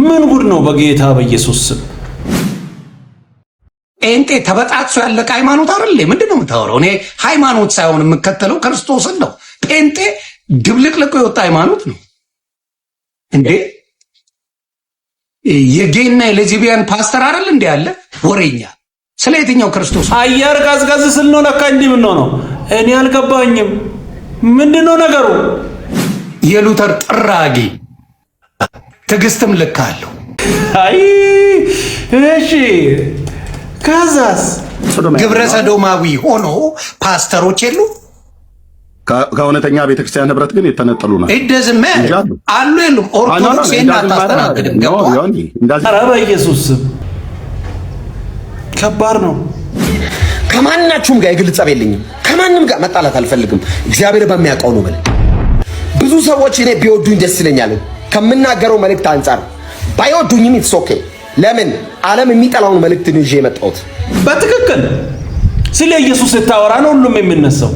ምን ጉድ ነው በጌታ በኢየሱስ ስም። ጴንጤ ተበጣጥሶ ያለቀ ሃይማኖት አይደል? ምንድነው የምታወራው? እኔ ሃይማኖት ሳይሆን የምከተለው ክርስቶስን ነው። ጴንጤ ድብልቅልቆ የወጣ ሃይማኖት ነው እንዴ? የጌና የሌዝቢያን ፓስተር አይደል እንዴ ያለ ወሬኛ? ስለ የትኛው ክርስቶስ? አየር ቀዝቀዝ ስል ነው ለካ እንዲህ ምን ነው? እኔ አልገባኝም። ምንድነው ነገሩ? የሉተር ጥራጊ ትዕግስትም ልክ አለው። አይ እሺ፣ ከዛስ ግብረ ሰዶማዊ ሆኖ ፓስተሮች የሉ ከእውነተኛ ቤተክርስቲያን ህብረት ግን የተነጠሉ ናቸው። እደዝም አሉ የሉም? ኦርቶዶክስ አታስተናግድም። ኧረ በኢየሱስ ከባድ ነው። ከማናችሁም ጋር የግል ጸብ የለኝም። ከማንም ጋር መጣላት አልፈልግም። እግዚአብሔር በሚያውቀው ነው። ብዙ ሰዎች እኔ ቢወዱኝ ደስ ይለኛል ከምናገረው መልእክት አንጻር። ባይወዱኝም ኢትስ ኦኬ። ለምን ዓለም የሚጠላውን መልእክት ነው ይዤ የመጣሁት። በትክክል ስለ ኢየሱስ ስታወራ ነው ሁሉም የሚነሳው።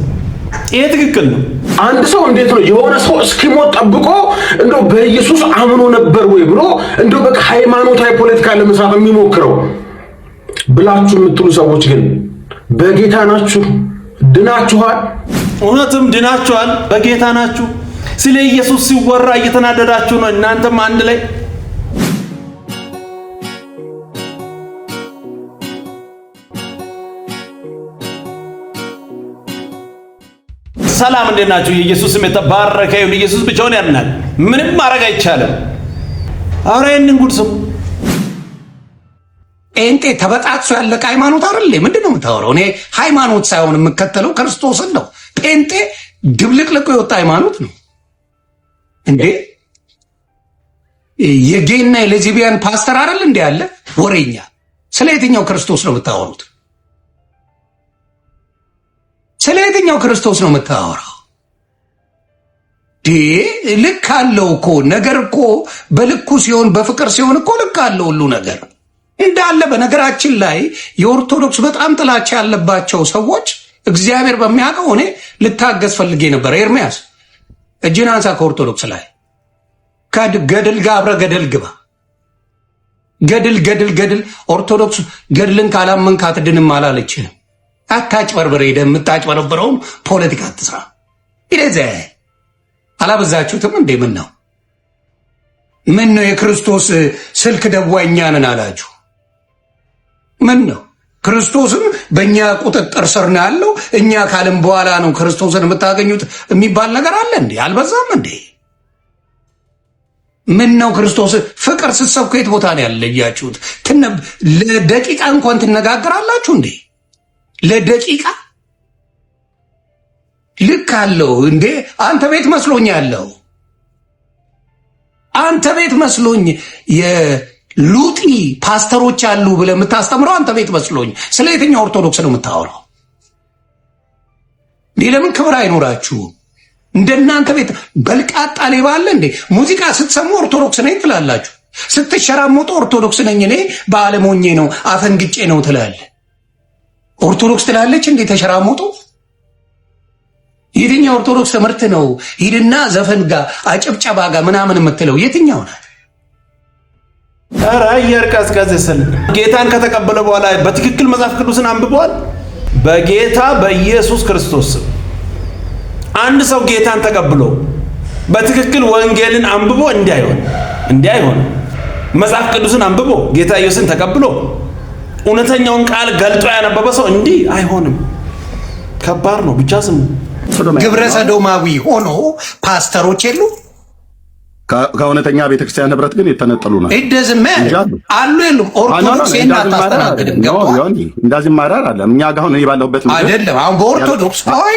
ይሄ ትክክል ነው። አንድ ሰው እንዴት ነው የሆነ ሰው እስኪሞት ጠብቆ እንደው በኢየሱስ አምኖ ነበር ወይ ብሎ እንደው በቃ ሃይማኖታዊ ፖለቲካ ለመስራት የሚሞክረው ብላችሁ የምትሉ ሰዎች ግን በጌታ ናችሁ? ድናችኋል? እውነትም ድናችኋል። በጌታ ናችሁ። ስለ ኢየሱስ ሲወራ እየተናደዳችሁ ነው እናንተም አንድ ላይ። ሰላም እንዴት ናችሁ? የኢየሱስ ስም የተባረከ ይሁን። ኢየሱስ ብቻውን ያድናል። ምንም ማድረግ አይቻልም። አረ ይህንን ጉድ ስሙ። ጴንጤ ተበጣጥሶ ያለቀ ሃይማኖት አይደል? ምንድነው የምታወራው? እኔ ሃይማኖት ሳይሆን የምከተለው ክርስቶስን ነው። ጴንጤ ድብልቅልቆ የወጣ ሃይማኖት ነው እንዴ? የጌና የሌዝቢያን ፓስተር አይደል እንዴ ያለ ወሬኛ? ስለ የትኛው ክርስቶስ ነው የምታወሩት? ስለ የትኛው ክርስቶስ ነው የምታወራው? ልክ አለው እኮ ነገር እኮ በልኩ ሲሆን በፍቅር ሲሆን እኮ ልክ አለው ሁሉ ነገር እንዳለ። በነገራችን ላይ የኦርቶዶክስ በጣም ጥላቻ ያለባቸው ሰዎች እግዚአብሔር በሚያውቀው እኔ ልታገዝ ፈልጌ ነበር። ኤርሚያስ እጅን አንሳ ከኦርቶዶክስ ላይ ገድል ጋር አብረህ ገደል ግባ። ገድል ኦርቶዶክስ ገድልን ካላመንክ አትድንም አላለችንም። አታጭበርብር። ሄደህ የምታጭበረብረውን ፖለቲካ አትስራ። ይደዘ አላበዛችሁትም እንዴ? ምን ነው የክርስቶስ ስልክ ደዋኛ ነን አላችሁ? ምን ነው ክርስቶስም በእኛ ቁጥጥር ስር ነው ያለው፣ እኛ ካለም በኋላ ነው ክርስቶስን የምታገኙት የሚባል ነገር አለ እንዴ? አልበዛም እንዴ? ምን ነው ክርስቶስ ፍቅር ስትሰብኩ የት ቦታ ነው ያለያችሁት? ለደቂቃ እንኳን ትነጋገራላችሁ እንዴ? ለደቂቃ ልክ አለው እንዴ? አንተ ቤት መስሎኝ ያለው አንተ ቤት መስሎኝ የሉጢ ፓስተሮች አሉ ብለህ የምታስተምረው አንተ ቤት መስሎኝ። ስለ የትኛው ኦርቶዶክስ ነው የምታወራው? ለምን ክብር አይኖራችሁም? እንደናንተ ቤት በልቃጣ ሌባ አለ እንዴ? ሙዚቃ ስትሰሙ ኦርቶዶክስ ነኝ ትላላችሁ። ስትሸራሞጡ ኦርቶዶክስ ነኝ እኔ በዓለም ሆኜ ነው አፈንግጬ ነው ትላለህ። ኦርቶዶክስ ትላለች እንዴ? ተሸራሞጡ። የትኛው ኦርቶዶክስ ትምህርት ነው ሂድና ዘፈን ጋር አጨብጨባ ጋር ምናምን የምትለው የትኛው ናት? ኧረ አየር ቀዝቀዝ ስል ጌታን ከተቀበለ በኋላ በትክክል መጽሐፍ ቅዱስን አንብበዋል። በጌታ በኢየሱስ ክርስቶስ አንድ ሰው ጌታን ተቀብሎ በትክክል ወንጌልን አንብቦ እንዲያይሆን መጽሐፍ ቅዱስን አንብቦ ጌታ ኢየሱስን ተቀብሎ እውነተኛውን ቃል ገልጦ ያነበበ ሰው እንዲህ አይሆንም። ከባድ ነው። ብቻ ስሙ። ግብረ ሰዶማዊ ሆኖ ፓስተሮች የሉ ከእውነተኛ ቤተክርስቲያን ህብረት ግን የተነጠሉ ናቸው። እደዝም አሉ የሉም? ኦርቶዶክስ አታስተናግድም። እንደዚህ ማራር አለ። እኛ ጋር አሁን ባለሁበት አይደለም። አሁን በኦርቶዶክስ ቆይ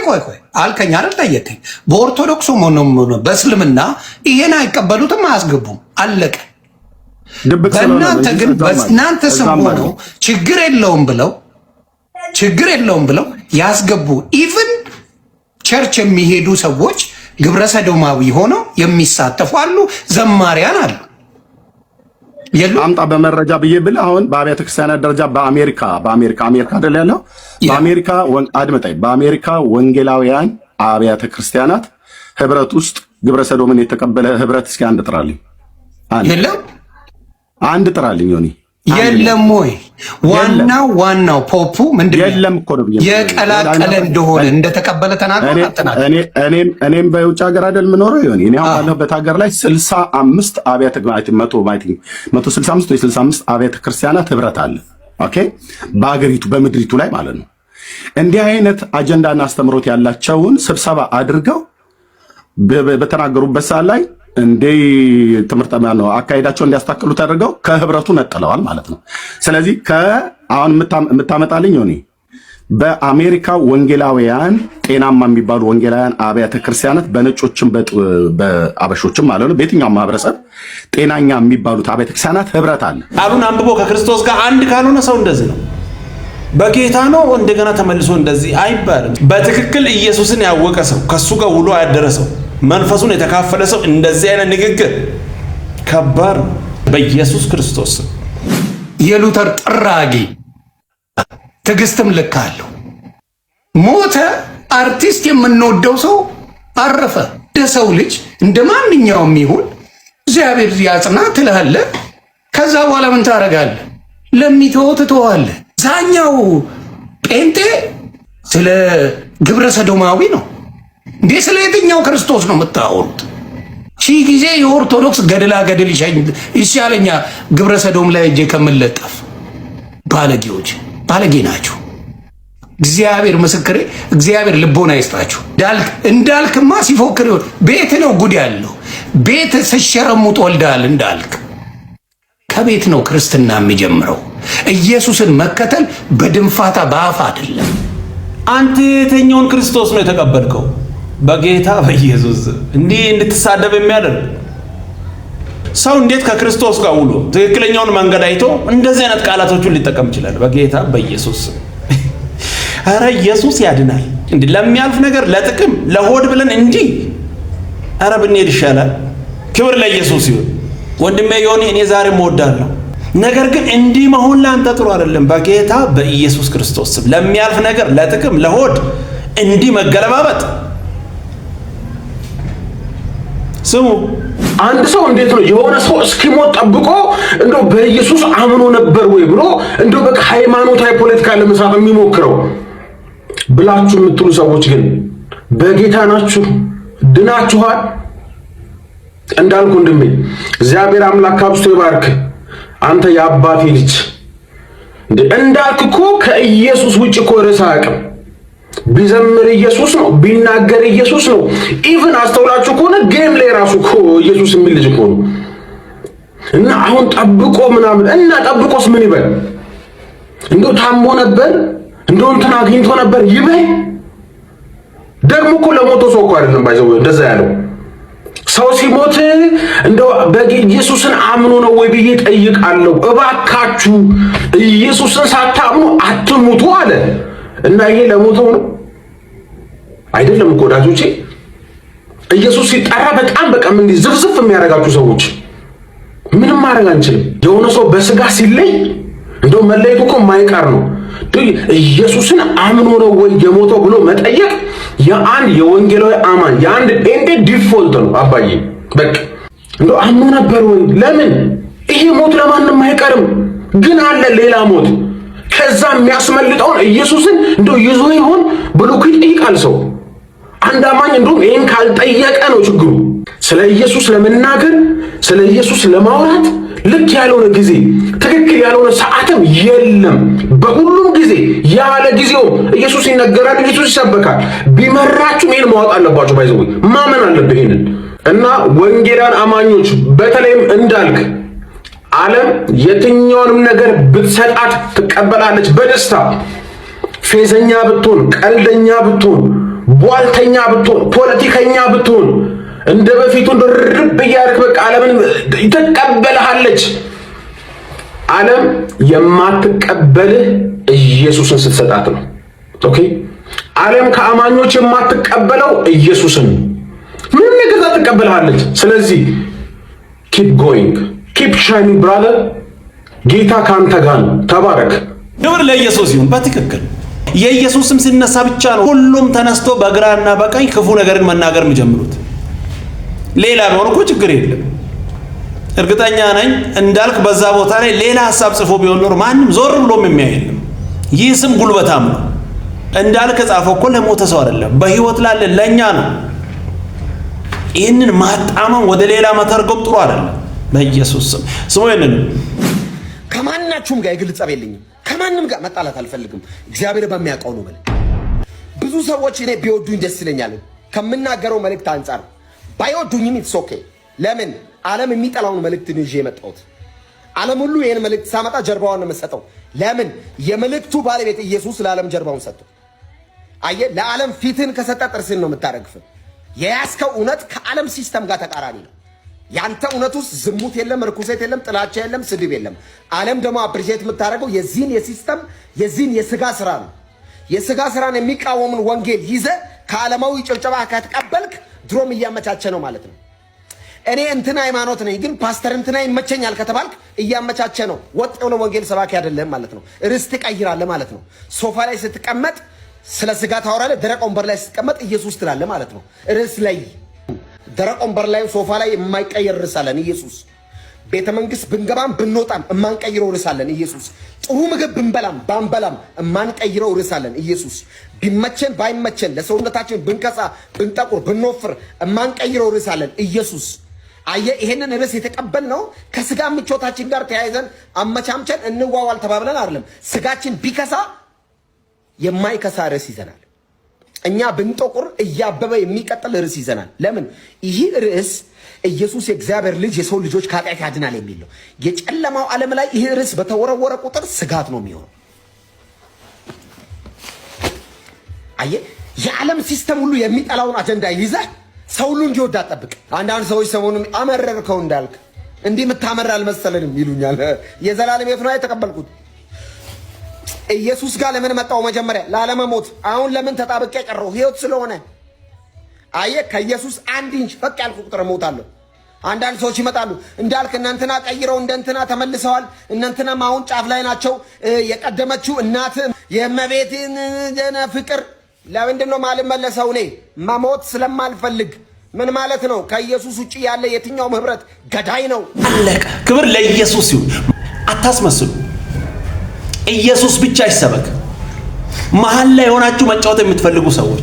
አልከኝ አይደል? ጠየቀኝ። በኦርቶዶክሱ ሆነ በእስልምና ይሄን አይቀበሉትም፣ አያስገቡም። አለቀ። በእናንተ ግን በእናንተ ስም ሆነው ችግር የለውም ብለው ያስገቡ። ኢቭን ቸርች የሚሄዱ ሰዎች ግብረ ሰዶማዊ ሆነው የሚሳተፉ አሉ። ዘማሪያን አሉ የሉ? አምጣ በመረጃ ብዬ ብለህ አሁን በአብያተ ክርስቲያናት ደረጃ በአሜሪካ አይደል ያለው? በአሜሪካ ወንጌላውያን አብያተ ክርስቲያናት ህብረት ውስጥ ግብረ ሰዶምን የተቀበለ ህብረት እስኪ አንድ ጥራልኝ። የለም አንድ ጥራልኝ ዮኒ። የለም ወይ ዋናው ፖፑ ምንድነው? የለም እኮ ነው የቀላቀለ እንደሆነ እንደተቀበለ ተናግሮ አጥናት። እኔም በውጭ ሀገር አይደል የምኖረው ዮኒ። እኔ አሁን ባለሁበት ሀገር ላይ 65 አብያተ 165 ወይ 65 አብያተ ክርስቲያናት ህብረት አለ። ኦኬ፣ በአገሪቱ በምድሪቱ ላይ ማለት ነው። እንዲህ አይነት አጀንዳና አስተምሮት ያላቸውን ስብሰባ አድርገው በተናገሩበት ሰዓት ላይ እንዴ ትምህርት ነው አካሄዳቸው እንዲያስተካክሉ ተደርገው ከህብረቱ ነጥለዋል ማለት ነው። ስለዚህ አሁን የምታመጣልኝ ሆኔ በአሜሪካ ወንጌላውያን ጤናማ የሚባሉ ወንጌላውያን አብያተ ክርስቲያናት በነጮችም በአበሾችም ማለት ነው በየትኛውም ማህበረሰብ ጤናኛ የሚባሉት አብያተ ክርስቲያናት ህብረት አለ። ቃሉን አንብቦ ከክርስቶስ ጋር አንድ ካልሆነ ሰው እንደዚህ ነው። በጌታ ነው እንደገና ተመልሶ እንደዚህ አይባልም። በትክክል ኢየሱስን ያወቀ ሰው ከሱ ጋር ውሎ ያደረ ሰው መንፈሱን የተካፈለ ሰው እንደዚህ አይነት ንግግር ከባድ ነው። በኢየሱስ ክርስቶስ የሉተር ጥራጊ ትዕግስትም ልክ አለው። ሞተ። አርቲስት የምንወደው ሰው አረፈ። ለሰው ልጅ እንደ ማንኛውም ይሁን እግዚአብሔር ያጽና ትላለህ። ከዛ በኋላ ምን ታደርጋለህ? ለሚተወው ትተዋለህ። ዛኛው ጴንጤ ስለ ግብረ ሰዶማዊ ነው እንዴ? ስለ የትኛው ክርስቶስ ነው የምታወሩት? ሺህ ጊዜ የኦርቶዶክስ ገድላ ገድል ይሻለኛ ግብረ ሰዶም ላይ እጄ ከምለጠፍ። ባለጌዎች ባለጌ ናቸው። እግዚአብሔር ምስክሬ፣ እግዚአብሔር ልቦና ይስጣችሁ። እንዳልክማ ሲፎክር ይሆን ቤት ነው ጉድ ያለው። ቤት ስሸረሙጥ ወልዳል እንዳልክ ከቤት ነው ክርስትና የሚጀምረው። ኢየሱስን መከተል በድንፋታ በአፍ አይደለም። አንተ የትኛውን ክርስቶስ ነው የተቀበልከው? በጌታ በኢየሱስ እንዲህ እንድትሳደብ የሚያደርግ ሰው እንዴት ከክርስቶስ ጋር ውሎ ትክክለኛውን መንገድ አይቶ እንደዚህ አይነት ቃላቶችን ሊጠቀም ይችላል? በጌታ በኢየሱስ ኧረ ኢየሱስ ያድናል። እንዲህ ለሚያልፍ ነገር ለጥቅም ለሆድ ብለን እንዲህ ኧረ ብንሄድ ይሻላል። ክብር ለኢየሱስ ይሁን። ወንድሜ ዮኒ እኔ ዛሬ እወዳለሁ፣ ነገር ግን እንዲህ መሆን ለአንተ ጥሩ አይደለም። በጌታ በኢየሱስ ክርስቶስ ስም ለሚያልፍ ነገር ለጥቅም ለሆድ እንዲህ መገለባበጥ ስሙ። አንድ ሰው እንዴት ነው የሆነ ሰው እስኪሞት ጠብቆ እንደው በኢየሱስ አምኖ ነበር ወይ ብሎ እንደው በቃ ሃይማኖታዊ ፖለቲካ ለመስራት የሚሞክረው ብላችሁ የምትሉ ሰዎች ግን በጌታ ናችሁ? ድናችኋል? እንዳልኩ ወንድሜ እግዚአብሔር አምላክ አብዝቶ ይባርክ። አንተ የአባቴ ልጅ እንዳልክ እኮ ከኢየሱስ ውጭ እኮ ርዕስ አያውቅም። ቢዘምር ኢየሱስ ነው፣ ቢናገር ኢየሱስ ነው። ኢቭን አስተውላችሁ ከሆነ ጌም ላይ ራሱ እኮ ኢየሱስ የሚል ልጅ እኮ ነው። እና አሁን ጠብቆ ምናምን እና ጠብቆስ ምን ይበል? እንደው ታሞ ነበር እንደው እንትን አግኝቶ ነበር ይበል? ደግሞ እኮ ለሞቶ ሰው እኮ አይደለም ባይዘው እንደዛ ያለው ሰው ሲሞት እንደው በኢየሱስን አምኖ ነው ወይ ብዬ ጠይቃለሁ። እባካችሁ ኢየሱስን ሳታምኑ አትሙቱ አለ። እና ይሄ ለሞተው ነው አይደለም እኮ ወዳጆቼ። ኢየሱስ ሲጠራ በጣም በቃም እንዲህ ዝፍዝፍ የሚያደርጋችሁ ሰዎች ምንም ማድረግ አንችልም። የሆነ ሰው በስጋ ሲለይ እንደው መለየቱ እኮ የማይቀር ነው። ኢየሱስን አምኖ ነው ወይ የሞተው ብሎ መጠየቅ የአንድ የወንጌላዊ አማን የአንድ ጴንጤ ዲፎልት ነው። አባዬ በቃ እንደው አምኖ ነበር ወይ? ለምን ይሄ ሞት ለማንም አይቀርም፣ ግን አለ ሌላ ሞት። ከዛ የሚያስመልጠውን ኢየሱስን እንደው ይዞ ይሆን ብሎ ይጠይቃል ሰው። አንድ አማኝ እንደውም ይሄን ካልጠየቀ ነው ችግሩ። ስለ ኢየሱስ ለመናገር ስለ ኢየሱስ ለማውራት ልክ ያልሆነ ጊዜ ትክክል ያልሆነ ሰዓትም የለም። በሁሉም ጊዜ ያለ ጊዜው ኢየሱስ ይነገራል፣ ኢየሱስ ይሰበካል። ቢመራችሁ ይሄን ማወቅ አለባችሁ። ባይዘው ማመን አለብህ ይሄንን። እና ወንጌላውያን አማኞች በተለይም እንዳልክ ዓለም የትኛውንም ነገር ብትሰጣት ትቀበላለች በደስታ። ፌዘኛ ብትሆን፣ ቀልደኛ ብትሆን፣ ቧልተኛ ብትሆን፣ ፖለቲከኛ ብትሆን እንደ በፊቱ ድርብ እያደረክ በቃ ዓለምን ትቀበልሃለች። ዓለም የማትቀበልህ ኢየሱስን ስትሰጣት ነው። ኦኬ። ዓለም ከአማኞች የማትቀበለው ኢየሱስን ምንም ነገር ትቀበልሃለች። ስለዚህ ኪፕ ጎይንግ ኪፕ ሻይኒንግ ብራዘር። ጌታ ካንተ ጋር ነው። ተባረክ። ክብር ለኢየሱስ ይሁን። በትክክል የኢየሱስ ስም ሲነሳ ብቻ ነው ሁሉም ተነስቶ በግራና በቀኝ ክፉ ነገርን መናገር የሚጀምሩት። ሌላ ቢሆን እኮ ችግር የለም። እርግጠኛ ነኝ እንዳልክ በዛ ቦታ ላይ ሌላ ሐሳብ ጽፎ ቢሆን ኖር ማንም ዞር ብሎም የሚያየልም። ይህ ስም ጉልበታም ነው። እንዳልክ ጻፈው እኮ ለሞተ ሰው አይደለም፣ በህይወት ላለ ለኛ ነው። ይህንን ማጣመም ወደ ሌላ መተርጎም ጥሩ አይደለም። በኢየሱስ ስም ስሙ። ይሄንን ከማናችሁም ጋር የግል ጸብ የለኝም። ከማንም ጋር መጣላት አልፈልግም። እግዚአብሔር በሚያውቀው ነው ማለት። ብዙ ሰዎች እኔ ቢወዱኝ ደስ ይለኛል ከምናገረው መልእክት አንፃር። ባይወዱኝም ኢትስ ኦኬ። ለምን ዓለም የሚጠላውን መልእክት ነው ይዤ የመጣሁት። ዓለም ሁሉ ይሄን መልእክት ሳመጣ ጀርባውን ነው የምሰጠው። ለምን የመልእክቱ ባለቤት ኢየሱስ ለዓለም ጀርባውን ሰጠ። አየ ለዓለም ፊትን ከሰጠ ጥርስን ነው የምታረግፍ። የያዝከው እውነት ከዓለም ሲስተም ጋር ተቃራኒ ነው። ያንተ እውነት ውስጥ ዝሙት የለም፣ ርኩሰት የለም፣ ጥላቻ የለም፣ ስድብ የለም። ዓለም ደግሞ አፕሪሼት የምታደርገው የዚህን የሲስተም የዚህን የስጋ ስራ ነው። የስጋ ስራን የሚቃወምን ወንጌል ይዘ ከዓለማዊ ጭብጨባ ከተቀበልክ ድሮም እያመቻቸ ነው ማለት ነው። እኔ እንትና ሃይማኖት ነኝ ግን ፓስተር እንትና ይመቸኛል ከተባልክ እያመቻቸ ነው። ወጥ የሆነ ወንጌል ሰባኪ አይደለም ማለት ነው። ርዕስ ትቀይራለህ ማለት ነው። ሶፋ ላይ ስትቀመጥ ስለ ስጋ ታወራለህ፣ ደረቅ ወንበር ላይ ስትቀመጥ ኢየሱስ ትላለህ ማለት ነው። ርዕስ ላይ ደረቅ ወንበር ላይ ሶፋ ላይ የማይቀየር ርዕስ አለን ኢየሱስ። ቤተ መንግስት ብንገባም ብንወጣም የማንቀይረው ርዕስ አለን ኢየሱስ። ጥሩ ምግብ ብንበላም ባንበላም የማንቀይረው ርዕስ አለን ኢየሱስ። ቢመቸን ባይመቸን ለሰውነታችን ብንከሳ ብንጠቁር ብንወፍር የማንቀይረው ርዕስ አለን ኢየሱስ። አየ ይሄንን ርዕስ የተቀበልነው ከስጋ ምቾታችን ጋር ተያይዘን አመቻምቸን እንዋዋል ተባብለን አይደለም። ስጋችን ቢከሳ የማይከሳ ርዕስ ይዘናል። እኛ ብንጠቁር እያበበ የሚቀጥል ርዕስ ይዘናል። ለምን? ይህ ርዕስ ኢየሱስ የእግዚአብሔር ልጅ የሰው ልጆች ከኃጢአት ያድናል የሚል ነው። የጨለማው ዓለም ላይ ይህ ርዕስ በተወረወረ ቁጥር ስጋት ነው የሚሆነው። አየ የዓለም ሲስተም ሁሉ የሚጠላውን አጀንዳ ይዘህ ሰው ሁሉ እንዲወድ አጠብቅ። አንዳንድ ሰዎች ሰሞኑን አመረርከው እንዳልክ እንዲህ የምታመራ አልመሰለንም ይሉኛል። የዘላለም ሕይወት ነው የተቀበልኩት። ኢየሱስ ጋር ለምን መጣው? መጀመሪያ ላለመሞት። አሁን ለምን ተጣብቄ ቀረው? ሕይወት ስለሆነ። አየ ከኢየሱስ 1 ኢንች ፈቅ ያልኩ ቁጥር እሞታለሁ። አንዳንድ ሰዎች ይመጣሉ እንዳልክ እናንተና ቀይረው እንደንተና ተመልሰዋል፣ እናንተናም አሁን ጫፍ ላይ ናቸው። የቀደመችው እናት የእመቤትን ፍቅር ለምንድን ነው ማልመለሰው? እኔ መሞት ስለማልፈልግ። ምን ማለት ነው? ከኢየሱስ ውጪ ያለ የትኛውም ህብረት ገዳይ ነው። አለቀ። ክብር ለኢየሱስ ይሁን። አታስመስሉ። ኢየሱስ ብቻ ይሰበክ። መሀል ላይ ሆናችሁ መጫወት የምትፈልጉ ሰዎች፣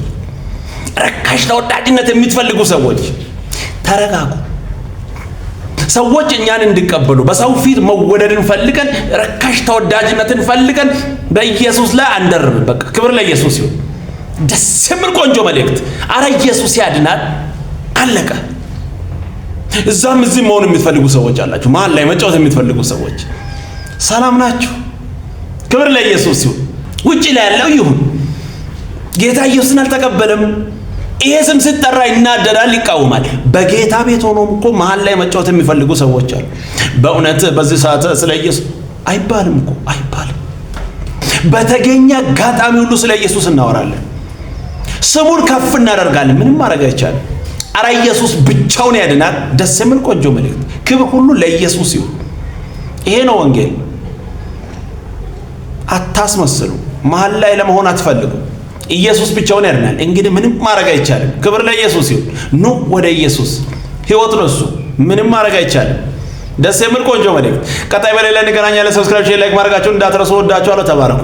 ረካሽ ተወዳጅነት የምትፈልጉ ሰዎች ተረጋጉ። ሰዎች እኛን እንዲቀበሉ በሰው ፊት መወደድን ፈልገን ረካሽ ተወዳጅነትን ፈልገን በኢየሱስ ላይ አንደርብ። በቃ ክብር ለኢየሱስ ይሁን። ደስ የሚል ቆንጆ መልእክት። አረ ኢየሱስ ያድናል። አለቀ። እዛም እዚህ መሆን የምትፈልጉ ሰዎች አላችሁ። መሀል ላይ መጫወት የምትፈልጉ ሰዎች ሰላም ናችሁ። ክብር ለኢየሱስ ይሁን። ውጪ ላይ ያለው ይሁን። ጌታ ኢየሱስን አልተቀበለም። ይሄ ስም ሲጠራ ይናደዳል፣ ይቃወማል። በጌታ ቤት ሆኖም እኮ መሀል ላይ መጫወት የሚፈልጉ ሰዎች አሉ። በእውነት በዚህ ሰዓት ስለ ኢየሱስ አይባልም እኮ አይባልም። በተገኘ አጋጣሚ ሁሉ ስለ ኢየሱስ እናወራለን። ስሙን ከፍ እናደርጋለን። ምንም ማድረግ አይቻልም። አረ ኢየሱስ ብቻውን ያድናል። ደስ የሚል ቆንጆ መልእክት። ክብር ሁሉ ለኢየሱስ ይሁን። ይሄ ነው ወንጌል። አታስመስሉ። መሀል ላይ ለመሆን አትፈልጉ። ኢየሱስ ብቻውን ያድናል። እንግዲህ ምንም ማድረግ አይቻልም። ክብር ለኢየሱስ ይሁን። ኑ ወደ ኢየሱስ። ሕይወት ነው እሱ። ምንም ማድረግ አይቻልም። ደስ የሚል ቆንጆ መልእክት። ቀጣይ በሌላ እንገናኛለን። ሰብስክራይብ፣ ሼር፣ ላይክ ማድረጋችሁን እንዳትረሱ። ወዳችኋለሁ። ተባረኩ።